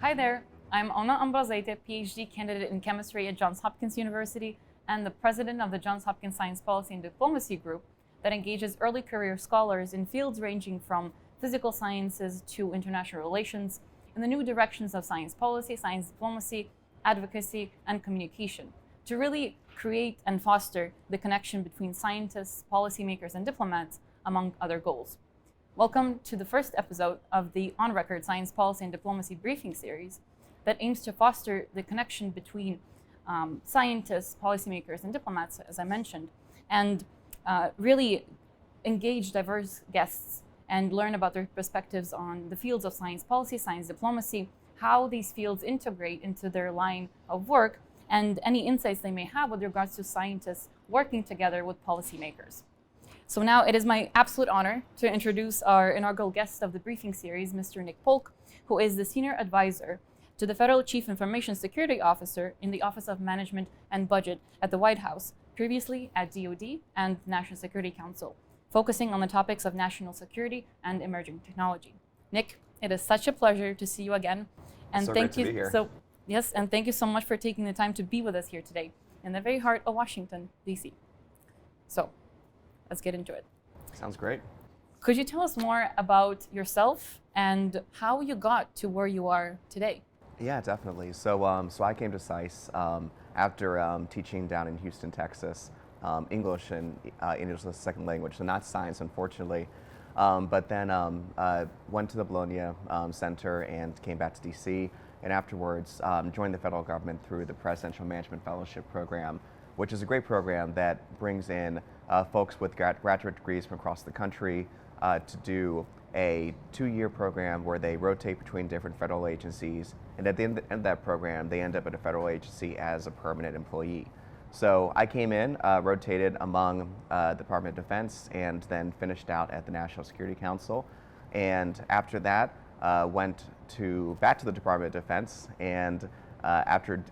Hi there, I'm Ambrozaite, PhD candidate in chemistry at Johns Hopkins University and the president of the Johns Hopkins Science Policy and Diplomacy Group that engages early career scholars in fields ranging from physical sciences to international relations in the new directions of science policy, science diplomacy, advocacy, and communication to really create and foster the connection between scientists, policymakers, and diplomats, among other goals. Welcome to the first episode of the On Record Science Policy and Diplomacy Briefing Series that aims to foster the connection between scientists, policymakers, and diplomats, as I mentioned, and really engage diverse guests and learn about their perspectives on the fields of science policy, science diplomacy, how these fields integrate into their line of work, and any insights they may have with regards to scientists working together with policymakers. So now it is my absolute honor to introduce our inaugural guest of the briefing series, Mr. Nick Polk, who is the Senior Advisor to the Federal Chief Information Security Officer in the Office of Management and Budget at the White House, previously at DoD and National Security Council, focusing on the topics of national security and emerging technology. Nick, it is such a pleasure to see you again. And so thank great you. To be here. So yes, and thank you so much for taking the time to be with us here today in the very heart of Washington, D.C. So let's get into it. Sounds great. Could you tell us more about yourself and how you got to where you are today? Yeah, definitely. So I came to SAIS after teaching down in Houston, Texas, English and English as a second language, so not science, unfortunately. But then went to the Bologna Center and came back to DC, and afterwards joined the federal government through the Presidential Management Fellowship Program, which is a great program that brings in folks with graduate degrees from across the country to do a 2-year program where they rotate between different federal agencies, and at the end of that program, they end up at a federal agency as a permanent employee. So I came in, rotated among the Department of Defense, and then finished out at the National Security Council. And after that, went back to the Department of Defense, and after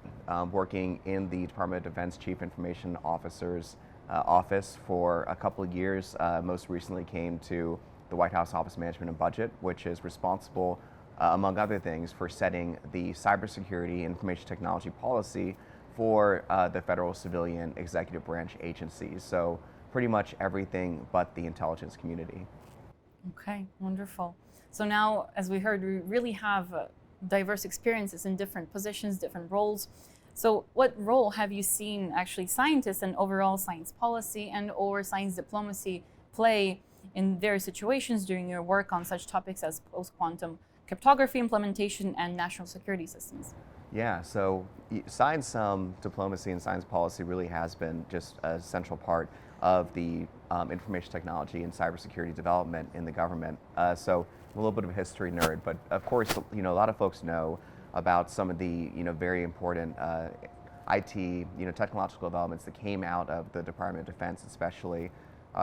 working in the Department of Defense Chief Information Officer's office for a couple of years, most recently came to the White House Office of Management and Budget, which is responsible, among other things, for setting the cybersecurity and information technology policy for the federal civilian executive branch agencies. So pretty much everything but the intelligence community. Okay, wonderful. So now, as we heard, we really have diverse experiences in different positions, different roles. So what role have you seen actually scientists and overall science policy and or science diplomacy play in various situations during your work on such topics as post-quantum cryptography implementation and national security systems? Yeah, so science diplomacy and science policy really has been just a central part of the information technology and cybersecurity development in the government. So I'm a little bit of a history nerd, but of course, a lot of folks know about some of the very important IT technological developments that came out of the Department of Defense, especially.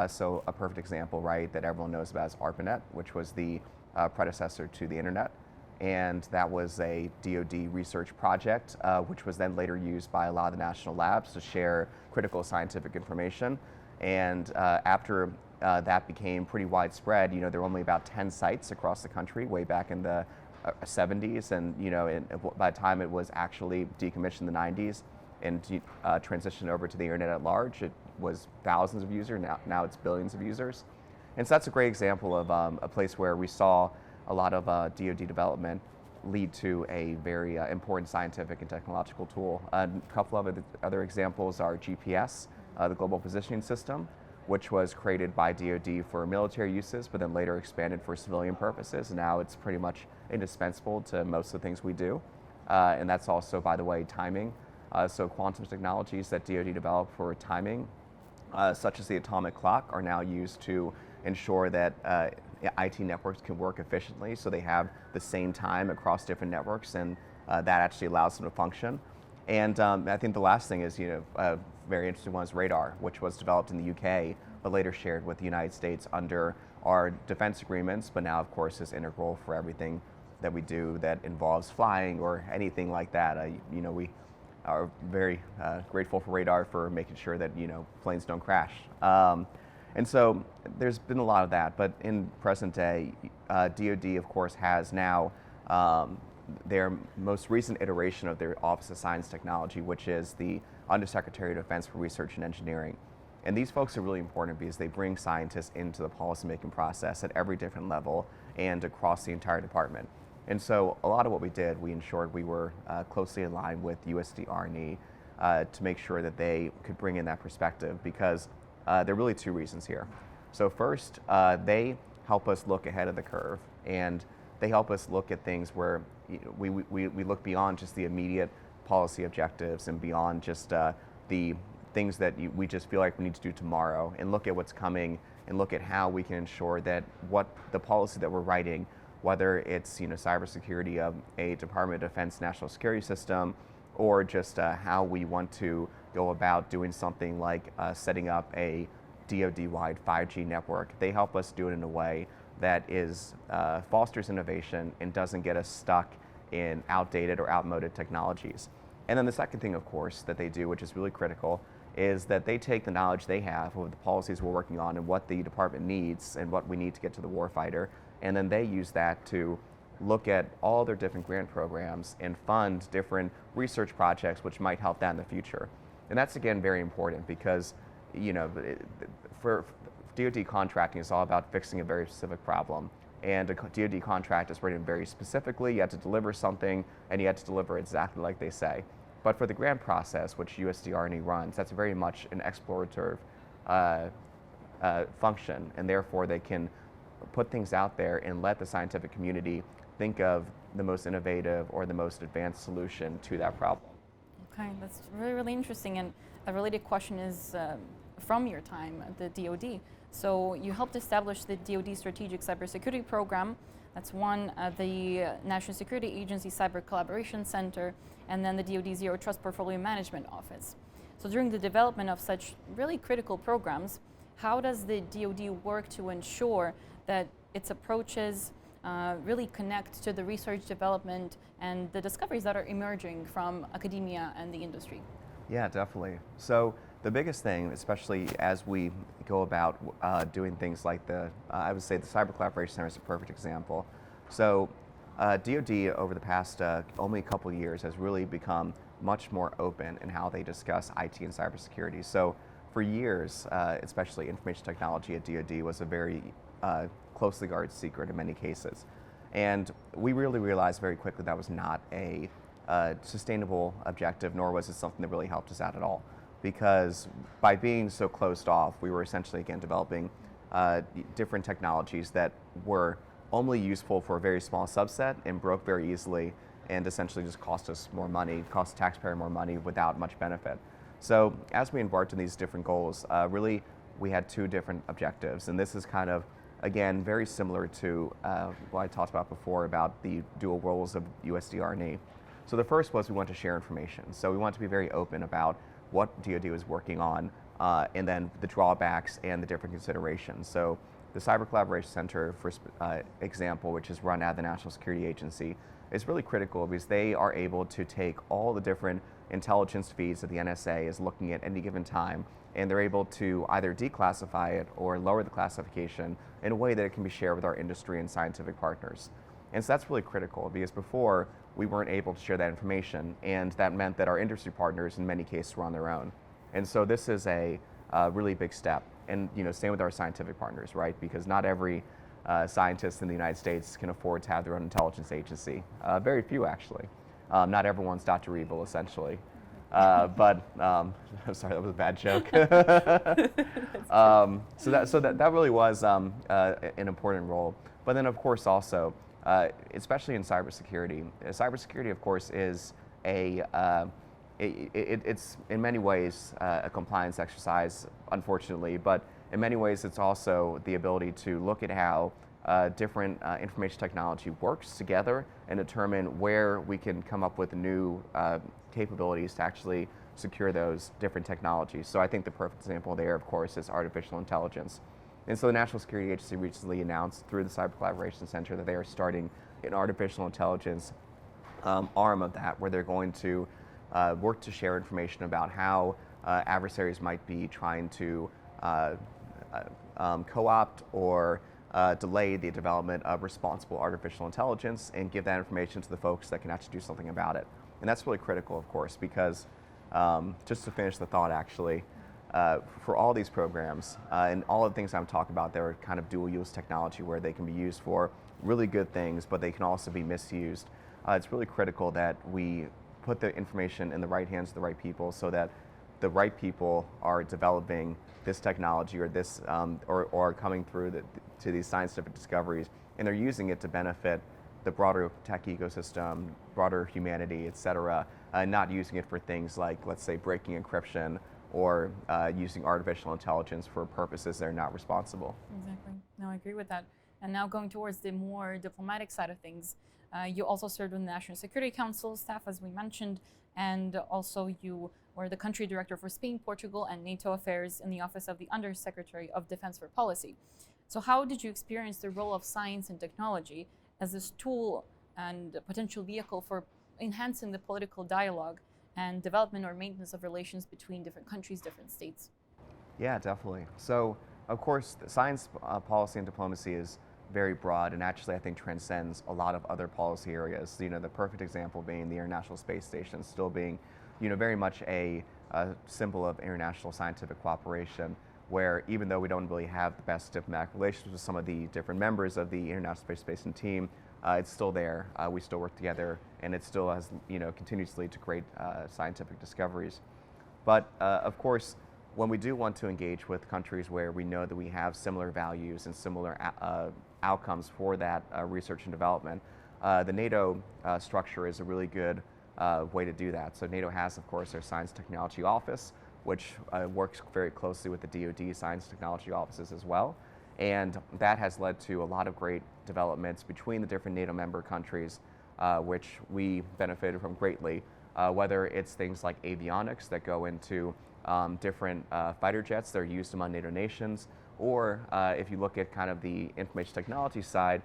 So a perfect example, right, that everyone knows about is ARPANET, which was the predecessor to the internet. And that was a DoD research project, which was then later used by a lot of the national labs to share critical scientific information. And after that became pretty widespread, there were only about 10 sites across the country way back in the 70s, and by the time it was actually decommissioned in the 90s and transitioned over to the internet at large, it was thousands of users. Now it's billions of users. And so that's a great example of a place where we saw a lot of DoD development lead to a very important scientific and technological tool. A couple of other examples are GPS, the Global Positioning System, which was created by DoD for military uses, but then later expanded for civilian purposes. And now it's pretty much indispensable to most of the things we do. And that's also, by the way, timing. So quantum technologies that DoD developed for timing, such as the atomic clock, are now used to ensure that IT networks can work efficiently, so they have the same time across different networks, and that actually allows them to function. And I think the last thing is, a very interesting one is radar, which was developed in the UK, but later shared with the United States under our defense agreements, but now, of course, is integral for everything that we do that involves flying or anything like that. We are very grateful for radar for making sure that planes don't crash. And so there's been a lot of that, but in present day, DoD, of course, has now their most recent iteration of their Office of Science Technology, which is the Undersecretary of Defense for Research and Engineering. And these folks are really important because they bring scientists into the policymaking process at every different level and across the entire department. And so a lot of what we did, we ensured we were closely aligned with USD-R&E to make sure that they could bring in that perspective, because there are really two reasons here. So first, they help us look ahead of the curve, and they help us look at things where we look beyond just the immediate policy objectives and beyond just the things that we just feel like we need to do tomorrow, and look at what's coming and look at how we can ensure that what the policy that we're writing, whether it's cybersecurity of a Department of Defense national security system, or just how we want to go about doing something like setting up a DoD-wide 5G network. They help us do it in a way that is fosters innovation and doesn't get us stuck in outdated or outmoded technologies. And then the second thing, of course, that they do, which is really critical, is that they take the knowledge they have of the policies we're working on and what the department needs and what we need to get to the warfighter, and then they use that to look at all their different grant programs and fund different research projects which might help that in the future. And that's, again, very important because, for DoD contracting is all about fixing a very specific problem. And a DoD contract is written very specifically. You have to deliver something, and you have to deliver exactly like they say. But for the grant process, which USD-R&E runs, that's very much an explorative function, and therefore they can put things out there and let the scientific community think of the most innovative or the most advanced solution to that problem. Okay, that's really, really interesting. And a related question is from your time at the DoD. So you helped establish the DoD Strategic Cybersecurity Program. That's one, the National Security Agency Cyber Collaboration Center, and then the DoD Zero Trust Portfolio Management Office. So during the development of such really critical programs, how does the DoD work to ensure that its approaches really connect to the research development and the discoveries that are emerging from academia and the industry? Yeah, definitely. So the biggest thing, especially as we go about doing things like I would say the Cyber Collaboration Center is a perfect example. So DoD over the past only a couple of years has really become much more open in how they discuss IT and cybersecurity. So for years, especially information technology at DoD was a very closely guarded secret in many cases. And we really realized very quickly that was not a sustainable objective, nor was it something that really helped us out at all. Because by being so closed off, we were essentially, again, developing different technologies that were only useful for a very small subset and broke very easily and essentially just cost us more money, cost the taxpayer more money without much benefit. So as we embarked on these different goals, really we had two different objectives. And this is kind of, again, very similar to what I talked about before about the dual roles of USD-R&E. So the first was we want to share information. So we want to be very open about what DoD was working on and then the drawbacks and the different considerations. So the Cyber Collaboration Center, for example, which is run at the National Security Agency, is really critical because they are able to take all the different intelligence feeds that the NSA is looking at any given time, and they're able to either declassify it or lower the classification in a way that it can be shared with our industry and scientific partners. And so that's really critical because before we weren't able to share that information, and that meant that our industry partners in many cases were on their own. And so this is a really big step. And same with our scientific partners, right? Because not every scientist in the United States can afford to have their own intelligence agency. Very few, actually. Not everyone's Dr. Evil, essentially. But I'm sorry, that was a bad joke. So that really was an important role. But then, of course, also, especially in cybersecurity, cybersecurity, of course, is it's in many ways a compliance exercise, unfortunately, but in many ways it's also the ability to look at how different information technology works together and determine where we can come up with new capabilities to actually secure those different technologies. So I think the perfect example there, of course, is artificial intelligence. And so the National Security Agency recently announced through the Cyber Collaboration Center that they are starting an artificial intelligence arm of that, where they're going to work to share information about how adversaries might be trying to co-opt or delay the development of responsible artificial intelligence and give that information to the folks that can actually do something about it. And that's really critical, of course, because just to finish the thought, actually, for all these programs and all of the things I'm talking about, they're kind of dual-use technology where they can be used for really good things, but they can also be misused. It's really critical that we put the information in the right hands of the right people so that the right people are developing this technology or this or coming through to these scientific discoveries, and they're using it to benefit the broader tech ecosystem, broader humanity, et cetera, not using it for things like, let's say, breaking encryption or using artificial intelligence for purposes that are not responsible. Exactly. No, I agree with that. And now going towards the more diplomatic side of things, you also served on the National Security Council staff, as we mentioned, and also you were the country director for Spain, Portugal, and NATO affairs in the Office of the Undersecretary of Defense for Policy. So how did you experience the role of science and technology as this tool and a potential vehicle for enhancing the political dialogue and development or maintenance of relations between different countries, different states? Yeah, definitely. So, of course, science policy and diplomacy is very broad and actually I think transcends a lot of other policy areas. You know, the perfect example being the International Space Station still being, you know, very much a symbol of international scientific cooperation, where even though we don't really have the best diplomatic relations with some of the different members of the International Space Station team, it's still there. We still work together, and it still has, you know, continues to lead to great scientific discoveries. But of course, when we do want to engage with countries where we know that we have similar values and similar outcomes for that research and development, the NATO structure is a really good way to do that. So NATO has, of course, their Science Technology Office, which works very closely with the DoD Science Technology Offices as well. And that has led to a lot of great developments between the different NATO member countries, which we benefited from greatly, whether it's things like avionics that go into different fighter jets that are used among NATO nations, or if you look at kind of the information technology side,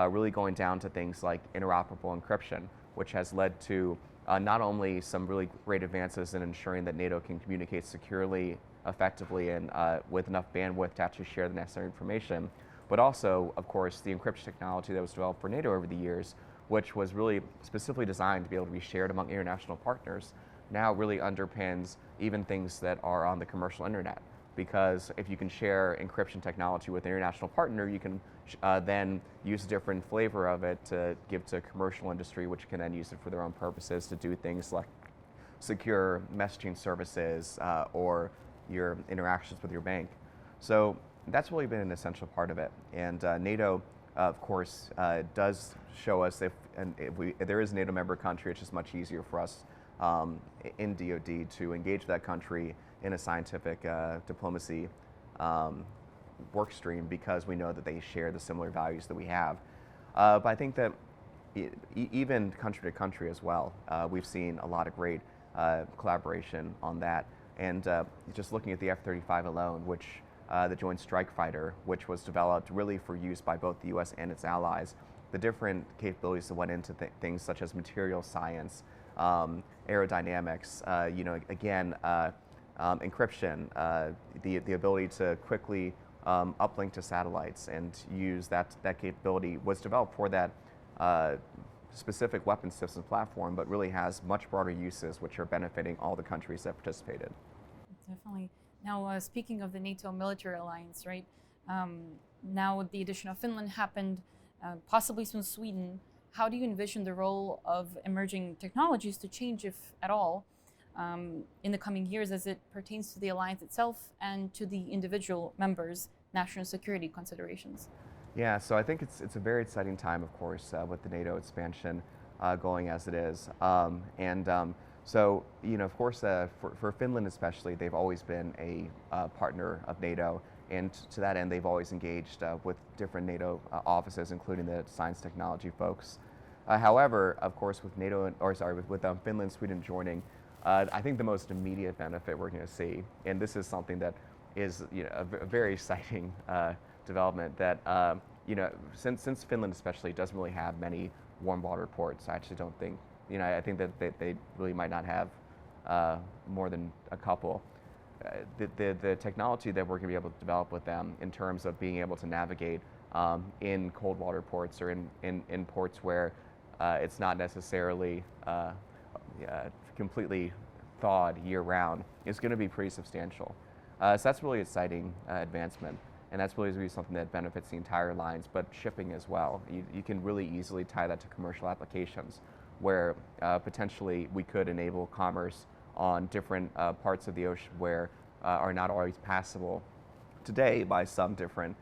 really going down to things like interoperable encryption, which has led to not only some really great advances in ensuring that NATO can communicate securely, effectively, and with enough bandwidth to actually share the necessary information, but also, of course, the encryption technology that was developed for NATO over the years, which was really specifically designed to be able to be shared among international partners, now really underpins even things that are on the commercial internet. Because if you can share encryption technology with an international partner, you can then use a different flavor of it to give to commercial industry, which can then use it for their own purposes to do things like secure messaging services or your interactions with your bank. So that's really been an essential part of it. And NATO, of course, does show us if there is a NATO member country, it's just much easier for us in DoD to engage that country in a scientific diplomacy work stream because we know that they share the similar values that we have. But I think that even country to country as well, we've seen a lot of great collaboration on that. And just looking at the F-35 alone, which the Joint Strike Fighter, which was developed really for use by both the U.S. and its allies, the different capabilities that went into things such as material science, aerodynamics, you know, again, encryption, the ability to quickly uplink to satellites and use that capability was developed for that specific weapons systems platform, but really has much broader uses which are benefiting all the countries that participated. Definitely. Now, speaking of the NATO military alliance, right? Now the addition of Finland happened, possibly soon Sweden. How do you envision the role of emerging technologies to change, if at all, in the coming years as it pertains to the alliance itself and to the individual members' national security considerations? Yeah, so I think it's a very exciting time, of course, with the NATO expansion going as it is. So, you know, of course, for Finland especially, they've always been a partner of NATO. And to that end, they've always engaged with different NATO offices, including the science technology folks. However, of course, with Finland, Sweden joining, I think the most immediate benefit we're going to see, and this is something that is, you know, a very exciting development, that you know, since Finland especially doesn't really have many warm water ports, I actually don't think, you know, I think that they really might not have more than a couple. The technology that we're going to be able to develop with them in terms of being able to navigate in cold water ports or in ports where it's not necessarily completely thawed year round is going to be pretty substantial. So that's really exciting advancement, and that's really going to be something that benefits the entire lines, but shipping as well. You can really easily tie that to commercial applications where potentially we could enable commerce on different parts of the ocean where are not always passable today by some different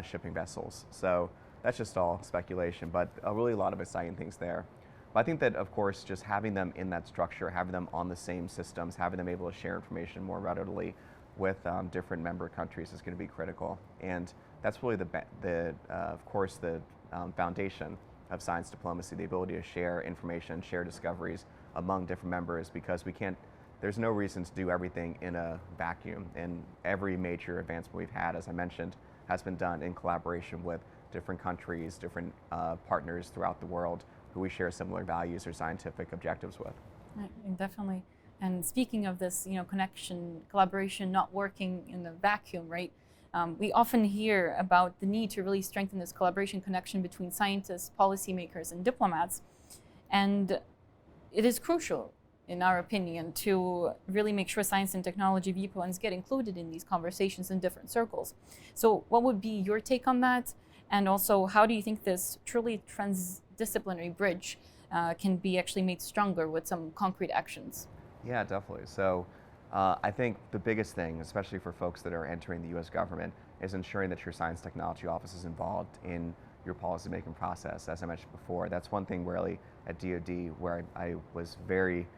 shipping vessels. So that's just all speculation, but really a lot of exciting things there. But I think that, of course, just having them in that structure, having them on the same systems, having them able to share information more readily with different member countries is going to be critical. And that's really of course, the foundation of science diplomacy, the ability to share information, share discoveries among different members, because there's no reason to do everything in a vacuum. And every major advancement we've had, as I mentioned, has been done in collaboration with different countries, different partners throughout the world who we share similar values or scientific objectives with. Right, definitely. And speaking of this, connection, collaboration not working in the vacuum, right? We often hear about the need to really strengthen this collaboration connection between scientists, policymakers, and diplomats. And it is crucial, in our opinion, to really make sure science and technology viewpoints get included in these conversations in different circles. So what would be your take on that? And also, how do you think this truly transdisciplinary bridge can be actually made stronger with some concrete actions? Yeah, definitely. So I think the biggest thing, especially for folks that are entering the US government, is ensuring that your science technology office is involved in your policymaking process. As I mentioned before, that's one thing really at DoD where I was very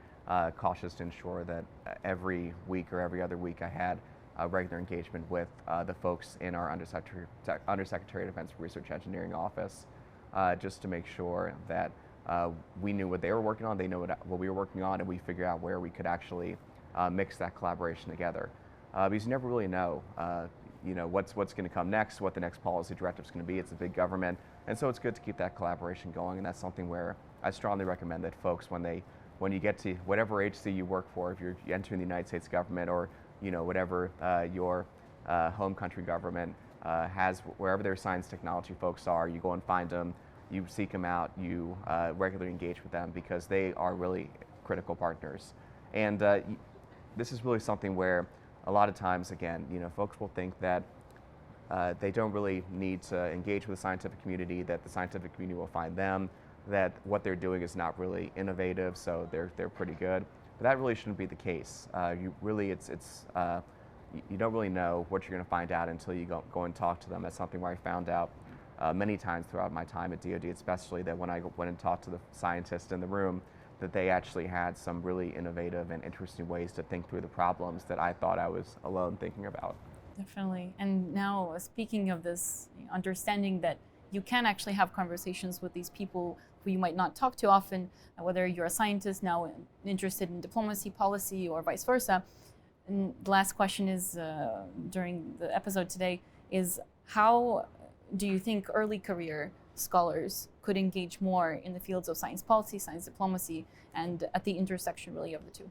cautious to ensure that every week or every other week I had a regular engagement with the folks in our Undersecretary of Defense Research Engineering office, just to make sure that we knew what they were working on, they know what we were working on, and we figure out where we could actually mix that collaboration together. Because you never really know, what's going to come next, what the next policy directive is going to be. It's a big government, and so it's good to keep that collaboration going. And that's something where I strongly recommend that folks, when you get to whatever agency you work for, if you're entering the United States government or whatever your home country government has, wherever their science technology folks are, you go and find them. You seek them out, you regularly engage with them because they are really critical partners. And this is really something where a lot of times, again, folks will think that they don't really need to engage with the scientific community, that the scientific community will find them, that what they're doing is not really innovative, so they're pretty good. But that really shouldn't be the case. You don't really know what you're going to find out until you go and talk to them. That's something where I found out many times throughout my time at DoD, especially that when I went and talked to the scientists in the room, that they actually had some really innovative and interesting ways to think through the problems that I thought I was alone thinking about. Definitely. And now, speaking of this, understanding that you can actually have conversations with these people who you might not talk to often, whether you're a scientist now interested in diplomacy, policy, or vice versa. And the last question is, during the episode today, is how do you think early career scholars could engage more in the fields of science policy, science diplomacy, and at the intersection really of the two?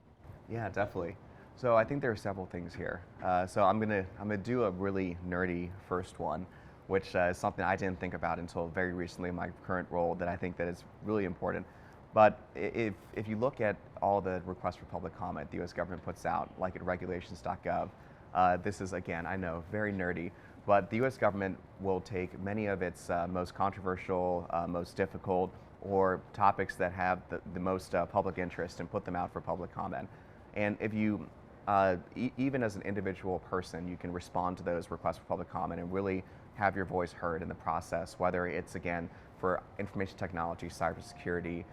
Yeah, definitely. So I think there are several things here. So I'm gonna do a really nerdy first one, which is something I didn't think about until very recently in my current role, that I think that is really important. But if you look at all the requests for public comment the U.S. government puts out, like at regulations.gov, this is, again, I know, very nerdy, but the U.S. government will take many of its most controversial, most difficult, or topics that have the most public interest and put them out for public comment. And if you, even as an individual person, you can respond to those requests for public comment and really have your voice heard in the process, whether it's, again, for information technology, cybersecurity,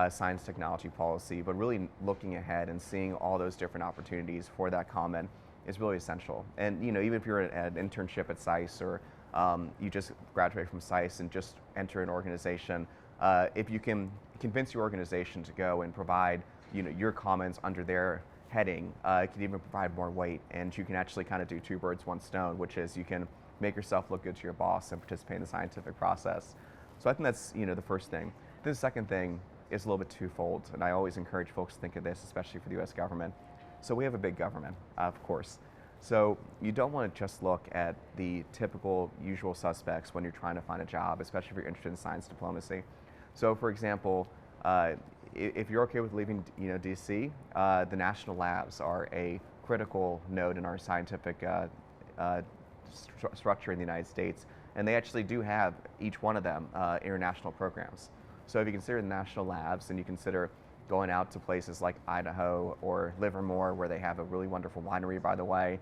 science technology policy, but really looking ahead and seeing all those different opportunities for that comment is really essential. And even if you're at an internship at SAIS or you just graduate from SAIS and just enter an organization, if you can convince your organization to go and provide your comments under their heading, it can even provide more weight, and you can actually kind of do two birds, one stone, which is you can make yourself look good to your boss and participate in the scientific process. So I think that's the first thing. The second thing is a little bit twofold, and I always encourage folks to think of this, especially for the U.S. government. So we have a big government, of course. So you don't want to just look at the typical usual suspects when you're trying to find a job, especially if you're interested in science diplomacy. So for example, if you're okay with leaving DC, the national labs are a critical node in our scientific structure in the United States, and they actually do have, each one of them, international programs. So if you consider the national labs and you consider going out to places like Idaho or Livermore, where they have a really wonderful winery, by the way,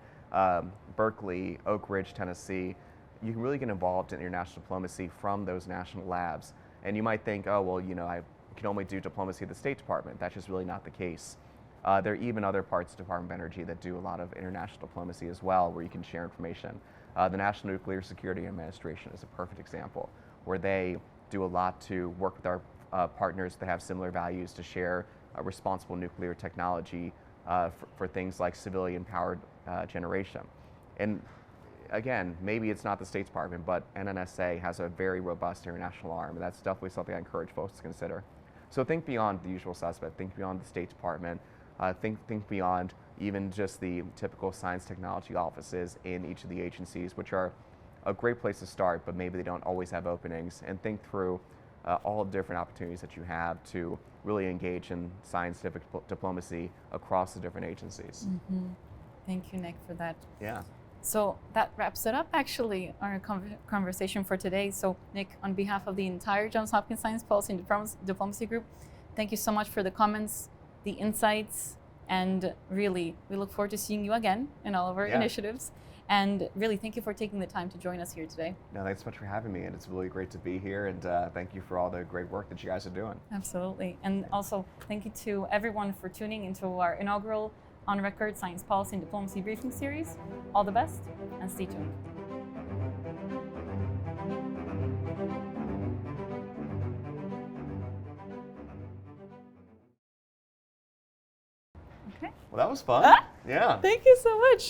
Berkeley, Oak Ridge, Tennessee, you can really get involved in international diplomacy from those national labs. And you might think, oh, well, I can only do diplomacy at the State Department. That's just really not the case. There are even other parts of the Department of Energy that do a lot of international diplomacy as well, where you can share information. The National Nuclear Security Administration is a perfect example, where they do a lot to work with our partners that have similar values to share responsible nuclear technology for things like civilian-powered generation. And again, maybe it's not the State Department, but NNSA has a very robust international arm, and that's definitely something I encourage folks to consider. So think beyond the usual suspect, think beyond the State Department, think beyond even just the typical science technology offices in each of the agencies, which are a great place to start, but maybe they don't always have openings, and think through all the different opportunities that you have to really engage in scientific diplomacy across the different agencies. Mm-hmm. Thank you, Nick, for that. Yeah. So that wraps it up, actually, our conversation for today. So Nick, on behalf of the entire Johns Hopkins Science Policy and Diplomacy Group, thank you so much for the comments, the insights, and really, we look forward to seeing you again in all of our initiatives. And really, thank you for taking the time to join us here today. No, thanks so much for having me, and it's really great to be here, and thank you for all the great work that you guys are doing. Absolutely. And also, thank you to everyone for tuning into our inaugural On Record Science Policy and Diplomacy Briefing Series. All the best, and stay tuned. Okay. Well, that was fun. Yeah. Thank you so much.